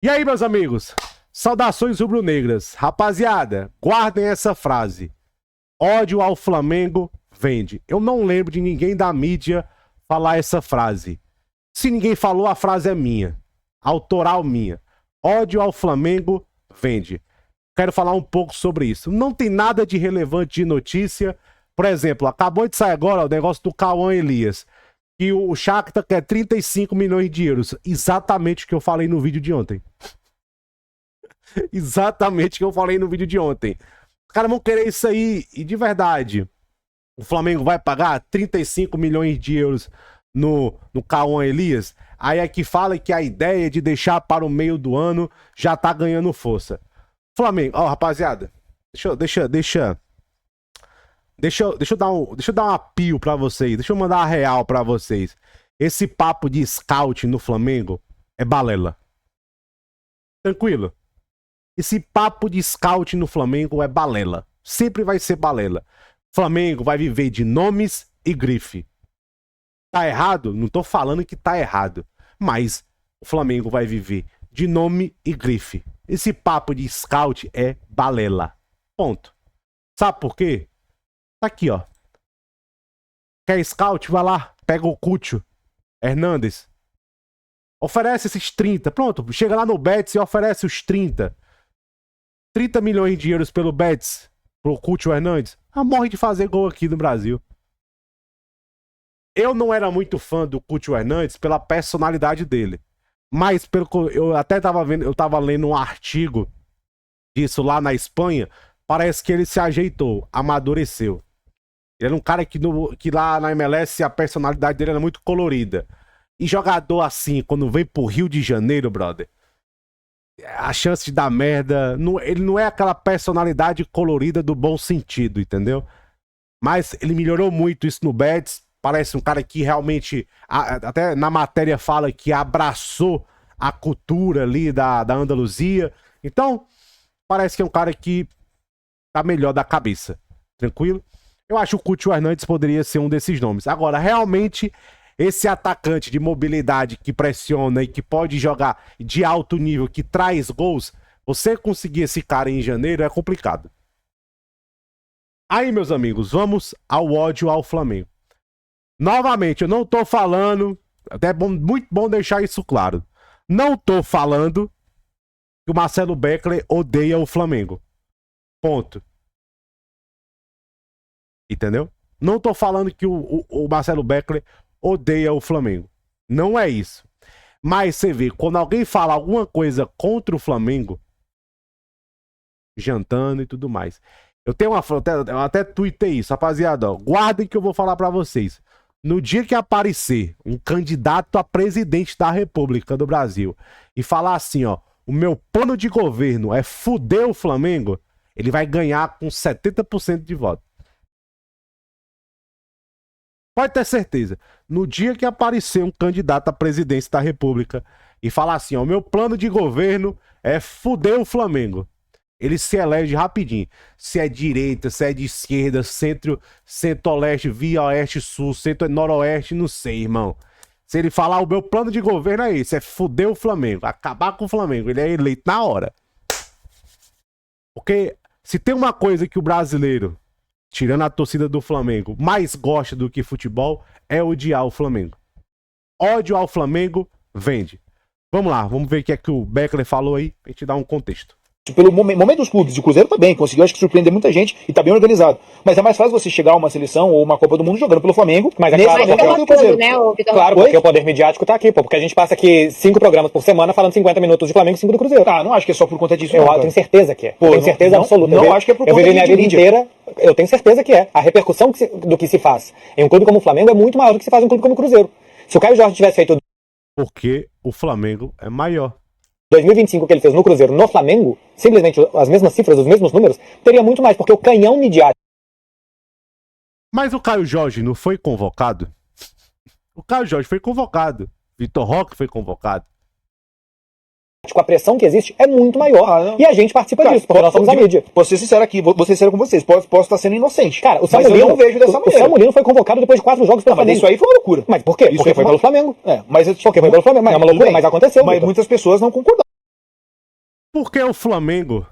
E aí, meus amigos? Saudações rubro-negras. Rapaziada, guardem essa frase. Ódio ao Flamengo vende. Eu não lembro de ninguém da mídia falar essa frase. Se ninguém falou, a frase é minha. Autoral minha. Ódio ao Flamengo vende. Quero falar um pouco sobre isso. Não tem nada de relevante de notícia. Por exemplo, acabou de sair agora o negócio do Cauã Elias. Que o Shakhtar quer 35 milhões de euros. Exatamente o que eu falei no vídeo de ontem. Exatamente o que eu falei no vídeo de ontem. Os caras vão querer isso aí. E de verdade, o Flamengo vai pagar 35 milhões de euros no Cauã Elias? Aí é que fala que a ideia de deixar para o meio do ano já tá ganhando força. Flamengo, ó, rapaziada, deixa eu dar um apio pra vocês. Deixa eu mandar a real pra vocês. Esse papo de scout no Flamengo é balela. Tranquilo? Esse papo de scout no Flamengo é balela. Sempre vai ser balela. Flamengo vai viver de nomes e grife. Tá errado? Não tô falando que tá errado. Mas o Flamengo vai viver de nome e grife. Esse papo de scout é balela. Ponto. Sabe por quê? Tá aqui, ó. Quer scout? Vai lá. Pega o Cúcio Hernandes. Oferece esses 30. Pronto. Chega lá no Betis e oferece os 30. 30 milhões de euros pelo Betis. Pro Cúcio Hernandes. Ah, morre de fazer gol aqui no Brasil. Eu não era muito fã do Cúcio Hernandes pela personalidade dele. Mas pelo eu até tava vendo, eu tava lendo um artigo disso lá na Espanha. Parece que ele se ajeitou, amadureceu. Ele era um cara que lá na MLS a personalidade dele era muito colorida. E jogador assim, quando vem pro Rio de Janeiro, brother, a chance de dar merda, ele não é aquela personalidade colorida do bom sentido, entendeu? Mas ele melhorou muito isso no Betis. Parece um cara que realmente, até na matéria fala que abraçou a cultura ali da Andaluzia. Então, parece que é um cara que tá melhor da cabeça. Tranquilo? Eu acho que o Cúcio Hernandes poderia ser um desses nomes. Agora, realmente, esse atacante de mobilidade que pressiona e que pode jogar de alto nível, que traz gols, você conseguir esse cara em janeiro é complicado. Aí, meus amigos, vamos ao ódio ao Flamengo. Novamente, eu não tô falando, até é muito bom deixar isso claro. Não tô falando que o Marcelo Beckler odeia o Flamengo. Ponto. Entendeu? Não tô falando que o Marcelo Beckler odeia o Flamengo. Não é isso. Mas você vê, quando alguém fala alguma coisa contra o Flamengo, jantando e tudo mais. Eu até tuitei isso, rapaziada. Ó, guardem que eu vou falar pra vocês. No dia que aparecer um candidato a presidente da República do Brasil e falar assim, ó, o meu plano de governo é fuder o Flamengo, ele vai ganhar com 70% de voto. Pode ter certeza. No dia que aparecer um candidato à presidência da República e falar assim, ó, o meu plano de governo é fuder o Flamengo, ele se elege rapidinho. Se é direita, se é de esquerda, centro-leste, via oeste-sul, centro-noroeste, não sei, irmão. Se ele falar, o meu plano de governo é esse, é fuder o Flamengo, acabar com o Flamengo, ele é eleito na hora. Porque se tem uma coisa que o brasileiro, tirando a torcida do Flamengo, mais gosta do que futebol, é odiar o Flamengo. Ódio ao Flamengo vende. Vamos lá, vamos ver o que é que o Beckler falou aí, pra gente dar um contexto. Pelo momento dos clubes, o Cruzeiro tá bem, conseguiu acho que surpreender muita gente e tá bem organizado. Mas é mais fácil você chegar a uma seleção ou uma Copa do Mundo jogando pelo Flamengo. Mas é claro, claro, porque o poder midiático tá aqui, pô. Porque a gente passa aqui 5 programas por semana falando 50 minutos de Flamengo e 5 do Cruzeiro. Ah, não acho que é só por conta disso. Eu tenho certeza que é. Pô, tenho certeza absoluta. Não acho que é por conta disso. Eu vivi minha vida mídia. inteira, eu tenho certeza que é. A repercussão do que se faz em um clube como o Flamengo é muito maior do que se faz em um clube como o Cruzeiro. Se o Caio Jorge tivesse feito porque o Flamengo é maior. 2025 que ele fez no Cruzeiro, no Flamengo, simplesmente as mesmas cifras, os mesmos números, teria muito mais, porque o canhão midiático. Mas o Caio Jorge não foi convocado? O Caio Jorge foi convocado. Vitor Roque foi convocado. A pressão que existe é muito maior. E a gente participa disso, porque nós somos a mídia. Vou ser sincero aqui, vou ser sincero com vocês. Posso estar sendo inocente. Cara, o Mas eu não vejo dessa maneira. O Samuel Lino foi convocado depois de 4 jogos pelo Flamengo. Isso aí foi uma loucura. Mas por quê? Porque foi pelo Flamengo. É, mas porque foi pelo Flamengo. Mas é uma loucura, mas aconteceu. Mas muitas pessoas não concordaram. Por que o Flamengo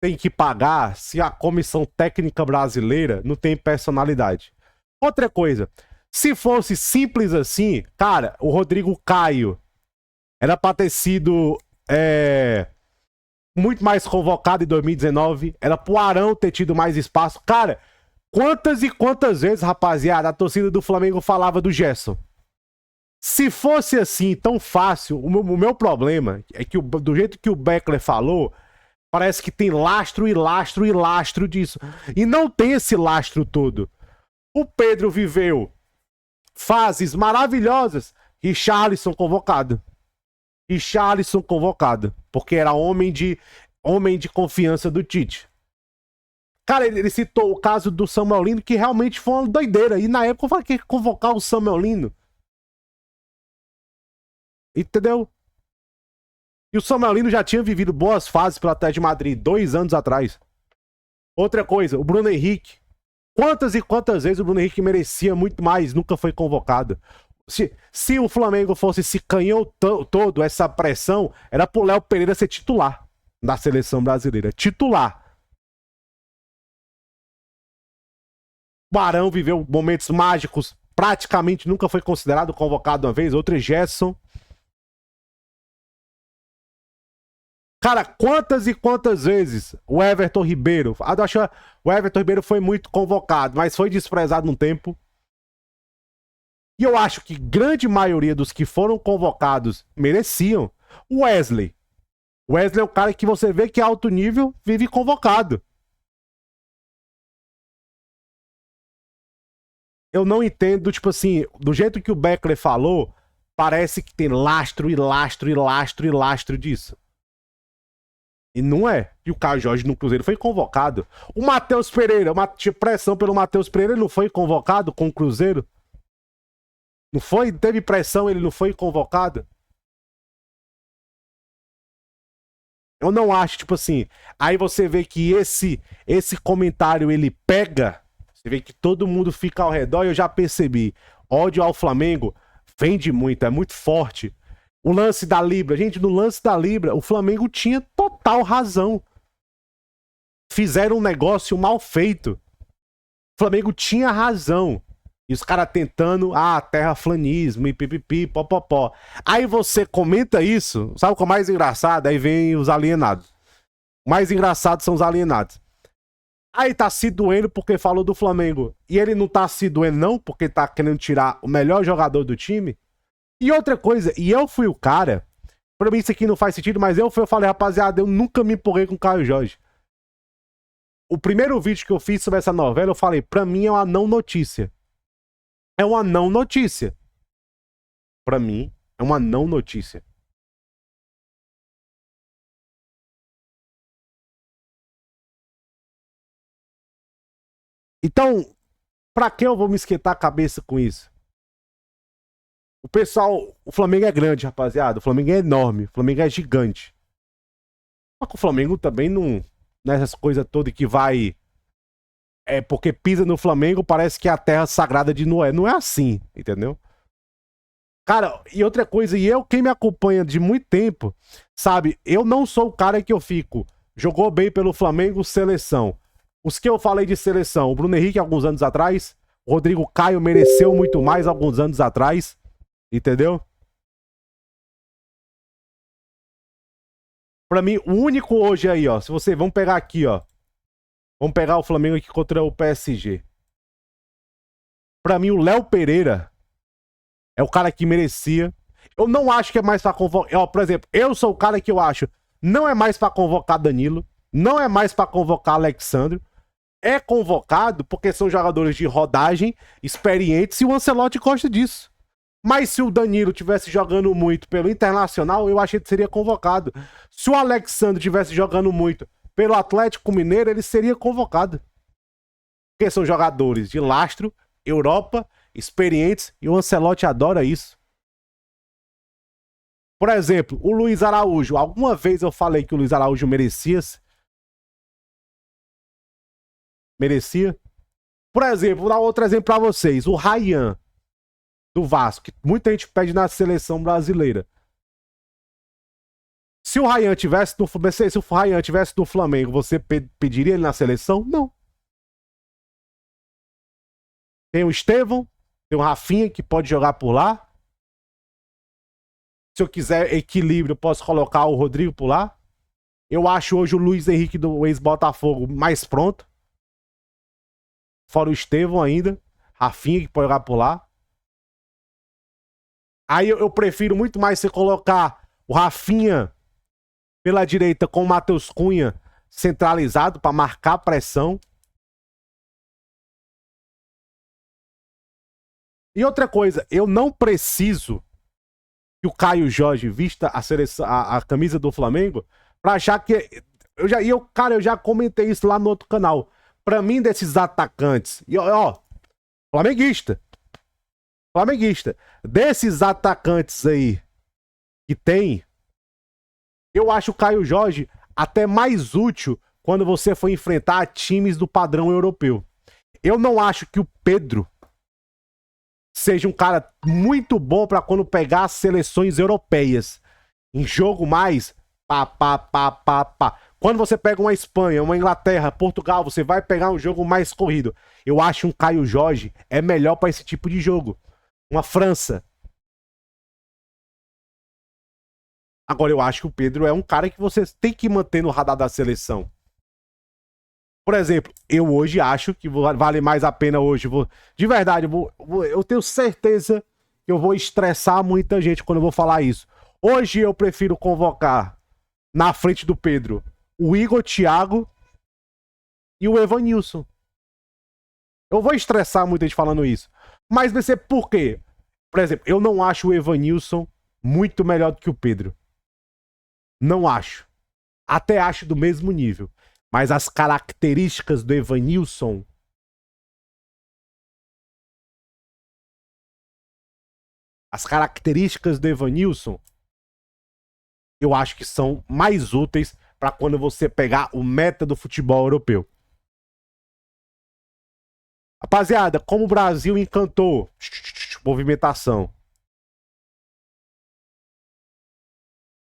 tem que pagar se a comissão técnica brasileira não tem personalidade? Outra coisa, se fosse simples assim, cara, o Rodrigo Caio era pra ter sido muito mais convocado em 2019, era pro Arão ter tido mais espaço. Cara, quantas e quantas vezes, rapaziada, a torcida do Flamengo falava do Gerson? Se fosse assim, tão fácil, o meu problema é que do jeito que o Beckler falou, parece que tem lastro e lastro e lastro disso. E não tem esse lastro todo. O Pedro viveu fases maravilhosas. Richarlison convocado. Richarlison convocado. Porque era homem de confiança do Tite. Cara, ele citou o caso do Samuel Lino, que realmente foi uma doideira. E na época eu falei que convocar o Samuel Lino. Entendeu? E o Samuel Lino já tinha vivido boas fases pelo Atlético de Madrid 2 anos atrás. Outra coisa, o Bruno Henrique. Quantas e quantas vezes o Bruno Henrique merecia muito mais, nunca foi convocado. Se o Flamengo fosse esse canhão todo, essa pressão, era pro Léo Pereira ser titular da seleção brasileira. Titular. O Arão viveu momentos mágicos, praticamente nunca foi considerado convocado uma vez. Outro é Gerson. Cara, quantas e quantas vezes o Everton Ribeiro... o Everton Ribeiro foi muito convocado, mas foi desprezado um tempo. E eu acho que grande maioria dos que foram convocados mereciam. O Wesley. O Wesley é o cara que você vê que é alto nível, vive convocado. Eu não entendo, tipo assim, do jeito que o Beckler falou, parece que tem lastro e lastro e lastro e lastro disso. E não é. E o Caio Jorge no Cruzeiro foi convocado. O Matheus Pereira, tinha pressão pelo Matheus Pereira, ele não foi convocado com o Cruzeiro? Não foi? Teve pressão, ele não foi convocado? Eu não acho, tipo assim. Aí você vê que esse comentário ele pega. Você vê que todo mundo fica ao redor e eu já percebi. Ódio ao Flamengo vende muito, é muito forte. O lance da Libra. Gente, no lance da Libra, o Flamengo tinha total razão. Fizeram um negócio mal feito. O Flamengo tinha razão. E os caras tentando, terraplanismo e pipipi, popopó. Aí você comenta isso, sabe o que é mais engraçado? Aí vem os alienados. O mais engraçado são os alienados. Aí tá se doendo porque falou do Flamengo. E ele não tá se doendo não, porque tá querendo tirar o melhor jogador do time. E outra coisa, e eu fui o cara, pra mim isso aqui não faz sentido, mas eu falei, rapaziada, eu nunca me empolguei com o Caio Jorge. O primeiro vídeo que eu fiz sobre essa novela, eu falei, pra mim é uma não notícia. É uma não notícia. Pra mim, é uma não notícia. Então, pra que eu vou me esquentar a cabeça com isso? O pessoal, o Flamengo é grande, rapaziada. O Flamengo é enorme. O Flamengo é gigante. Só que o Flamengo também não... Nessas coisas todas que vai... porque pisa no Flamengo, parece que é a terra sagrada de Noé. Não é assim, entendeu? Cara, e outra coisa, quem me acompanha de muito tempo, sabe? Eu não sou o cara que eu fico... Jogou bem pelo Flamengo, seleção. Os que eu falei de seleção, o Bruno Henrique alguns anos atrás, o Rodrigo Caio mereceu muito mais alguns anos atrás. Entendeu? Pra mim, o único hoje aí, ó. Se você... Vamos pegar aqui, ó. Vamos pegar o Flamengo aqui contra o PSG. Pra mim, o Léo Pereira é o cara que merecia. Eu não acho que é mais pra convocar... Por exemplo, eu sou o cara que eu acho... Não é mais pra convocar Danilo. Não é mais pra convocar Alexandre. É convocado porque são jogadores de rodagem, experientes, e o Ancelotti gosta disso. Mas se o Danilo tivesse jogando muito pelo Internacional, eu achei que seria convocado. Se o Alexandre tivesse jogando muito pelo Atlético Mineiro, ele seria convocado. Porque são jogadores de lastro, Europa, experientes, e o Ancelotti adora isso. Por exemplo, o Luiz Araújo. Alguma vez eu falei que o Luiz Araújo merecia? Merecia? Por exemplo, vou dar outro exemplo pra vocês. O Ryan do Vasco, que muita gente pede na seleção brasileira. Se o Ryan tivesse no Flamengo, você pediria ele na seleção? Não. Tem o Estevão, tem o Rafinha, que pode jogar por lá. Se eu quiser equilíbrio, eu posso colocar o Rodrigo por lá. Eu acho hoje o Luiz Henrique do ex-Botafogo mais pronto. Fora o Estevão ainda. Rafinha, que pode jogar por lá. Aí eu prefiro muito mais você colocar o Rafinha pela direita com o Matheus Cunha centralizado para marcar pressão. E outra coisa, eu não preciso que o Caio Jorge vista a camisa do Flamengo pra achar que... eu já comentei isso lá no outro canal. Pra mim, desses atacantes... E ó, flamenguista. Desses atacantes aí que tem, eu acho o Caio Jorge até mais útil quando você for enfrentar times do padrão europeu. Eu não acho que o Pedro seja um cara muito bom pra quando pegar as seleções europeias. Em jogo mais... Quando você pega uma Espanha, uma Inglaterra, Portugal, você vai pegar um jogo mais corrido. Eu acho um Caio Jorge é melhor pra esse tipo de jogo. Uma França. Agora eu acho que o Pedro é um cara que você tem que manter no radar da seleção. Por exemplo, eu hoje acho que vale mais a pena hoje. De verdade, eu tenho certeza que eu vou estressar muita gente quando eu vou falar isso. Hoje eu prefiro convocar na frente do Pedro o Igor Thiago e o Evanilson. Eu vou estressar muita gente falando isso. Mas vai ser por quê? Por exemplo, eu não acho o Evanilson muito melhor do que o Pedro. Não acho. Até acho do mesmo nível. Mas as características do Evanilson... eu acho que são mais úteis para quando você pegar o meta do futebol europeu. Rapaziada, como o Brasil encantou. Movimentação.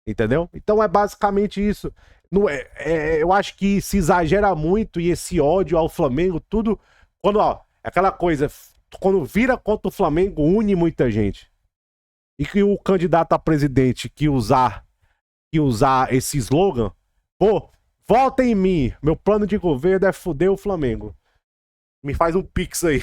Entendeu? Então é basicamente isso. Não eu acho que se exagera muito e esse ódio ao Flamengo, tudo... Quando, aquela coisa... Quando vira contra o Flamengo, une muita gente. E que o candidato a presidente que usar esse slogan, pô, vota em mim, meu plano de governo é foder o Flamengo. Me faz um pix aí.